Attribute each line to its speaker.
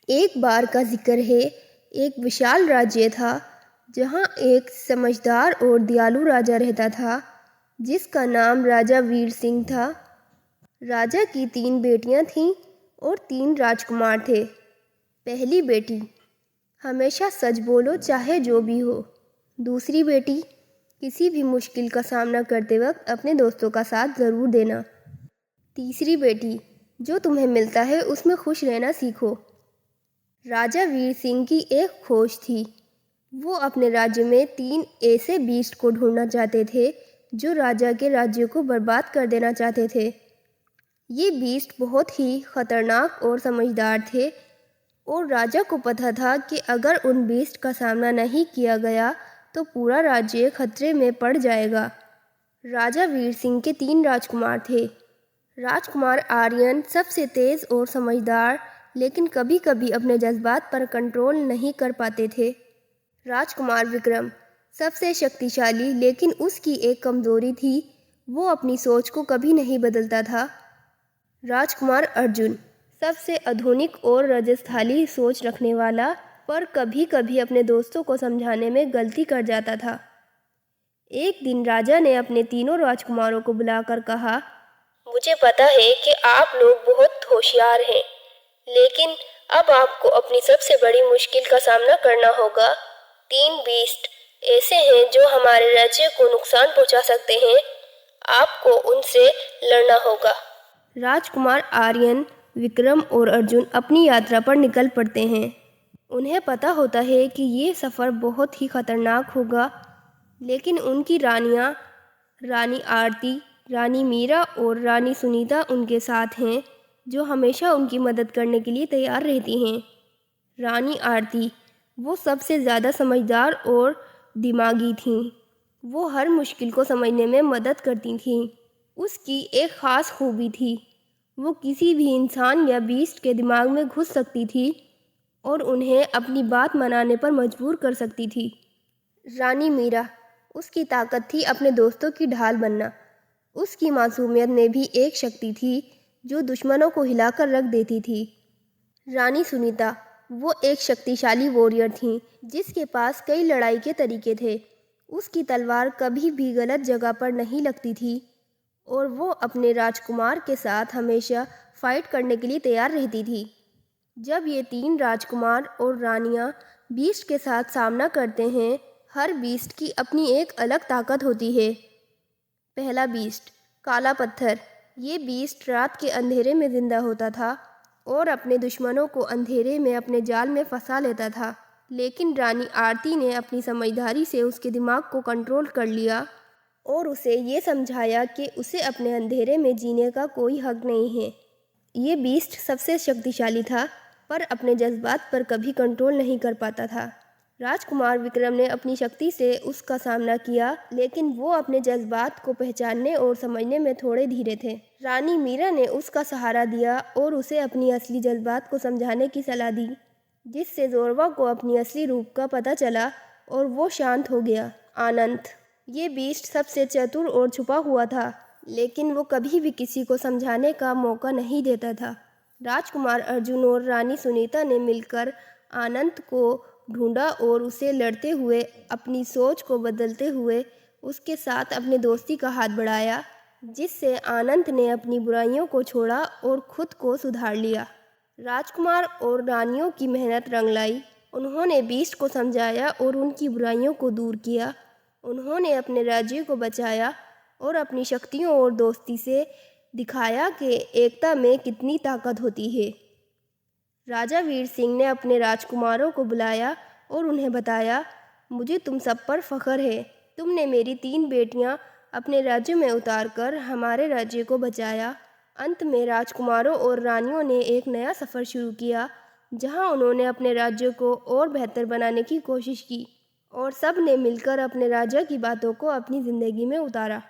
Speaker 1: एक बार का जिक्र है, एक विशाल राज्य था जहाँ एक समझदार और दयालु राजा रहता था जिसका नाम राजा वीर सिंह था। राजा की 3 बेटियां थीं और 3 राजकुमार थे। पहली बेटी, हमेशा सच बोलो चाहे जो भी हो। दूसरी बेटी, किसी भी मुश्किल का सामना करते वक्त अपने दोस्तों का साथ ज़रूर देना। तीसरी बेटी, जो तुम्हें मिलता है उसमें खुश रहना सीखो। राजा वीर सिंह की एक खोज थी। वो अपने राज्य में 3 ऐसे बीस्ट को ढूंढना चाहते थे जो राजा के राज्य को बर्बाद कर देना चाहते थे। ये बीस्ट बहुत ही खतरनाक और समझदार थे और राजा को पता था कि अगर उन बीस्ट का सामना नहीं किया गया तो पूरा राज्य खतरे में पड़ जाएगा। राजा वीर सिंह के 3 राजकुमार थे। राजकुमार आर्यन सबसे तेज़ और समझदार, लेकिन कभी कभी अपने जज्बात पर कंट्रोल नहीं कर पाते थे। राजकुमार विक्रम सबसे शक्तिशाली, लेकिन उसकी एक कमज़ोरी थी, वो अपनी सोच को कभी नहीं बदलता था। राजकुमार अर्जुन सबसे आधुनिक और रजस्थाली सोच रखने वाला, पर कभी कभी अपने दोस्तों को समझाने में गलती कर जाता था। एक दिन राजा ने अपने तीनों राजकुमारों को बुलाकर कहा, मुझे पता है कि आप लोग बहुत होशियार हैं, लेकिन अब आपको अपनी सबसे बड़ी मुश्किल का सामना करना होगा। 3 बीस्ट ऐसे हैं जो हमारे राज्य को नुकसान पहुंचा सकते हैं। आपको उनसे लड़ना होगा। राजकुमार आर्यन, विक्रम और अर्जुन अपनी यात्रा पर निकल पड़ते हैं। उन्हें पता होता है कि ये सफ़र बहुत ही खतरनाक होगा, लेकिन उनकी रानियाँ, रानी आरती, रानी मीरा और रानी सुनीता उनके साथ हैं, जो हमेशा उनकी मदद करने के लिए तैयार रहती हैं। रानी आरती वो सबसे ज़्यादा समझदार और दिमागी थीं। वो हर मुश्किल को समझने में मदद करती थीं। उसकी एक ख़ास खूबी थी, वो किसी भी इंसान या बीस्ट के दिमाग में घुस सकती थी और उन्हें अपनी बात मनाने पर मजबूर कर सकती थी। रानी मीरा, उसकी ताकत थी अपने दोस्तों की ढाल बनना। उसकी मासूमियत में भी एक शक्ति थी जो दुश्मनों को हिलाकर रख देती थी। रानी सुनीता वो एक शक्तिशाली वॉरियर थीं जिसके पास कई लड़ाई के तरीके थे। उसकी तलवार कभी भी गलत जगह पर नहीं लगती थी और वो अपने राजकुमार के साथ हमेशा फाइट करने के लिए तैयार रहती थी। जब ये 3 राजकुमार और रानियां बीस्ट के साथ सामना करते हैं, हर बीस्ट की अपनी एक अलग ताकत होती है। पहला बीस्ट, काला पत्थर। ये बीस्ट रात के अंधेरे में जिंदा होता था और अपने दुश्मनों को अंधेरे में अपने जाल में फंसा लेता था, लेकिन रानी आरती ने अपनी समझदारी से उसके दिमाग को कंट्रोल कर लिया और उसे ये समझाया कि उसे अपने अंधेरे में जीने का कोई हक नहीं है। ये बीस्ट सबसे शक्तिशाली था, पर अपने जज्बात पर कभी कंट्रोल नहीं कर पाता था। राजकुमार विक्रम ने अपनी शक्ति से उसका सामना किया, लेकिन वो अपने जज्बात को पहचानने और समझने में थोड़े धीरे थे। रानी मीरा ने उसका सहारा दिया और उसे अपनी असली जज्बात को समझाने की सलाह दी, जिससे जोरवा को अपनी असली रूप का पता चला और वो शांत हो गया। आनंद ये बीस्ट सबसे चतुर और छुपा हुआ था, लेकिन वो कभी भी किसी को समझाने का मौका नहीं देता था। राजकुमार अर्जुन और रानी सुनीता ने मिलकर आनंद को ढूंढा और उसे लड़ते हुए, अपनी सोच को बदलते हुए उसके साथ अपने दोस्ती का हाथ बढ़ाया, जिससे आनंद ने अपनी बुराइयों को छोड़ा और खुद को सुधार लिया। राजकुमार और रानियों की मेहनत रंग लाई। उन्होंने बीस्ट को समझाया और उनकी बुराइयों को दूर किया। उन्होंने अपने राज्य को बचाया और अपनी शक्तियों और दोस्ती से दिखाया कि एकता में कितनी ताकत होती है। राजा वीर सिंह ने अपने राजकुमारों को बुलाया और उन्हें बताया, मुझे तुम सब पर फख्र है। तुमने मेरी 3 बेटियां अपने राज्य में उतारकर हमारे राज्य को बचाया। अंत में राजकुमारों और रानियों ने एक नया सफ़र शुरू किया, जहां उन्होंने अपने राज्य को और बेहतर बनाने की कोशिश की और सब ने मिलकर अपने राज्य की बातों को अपनी ज़िंदगी में उतारा।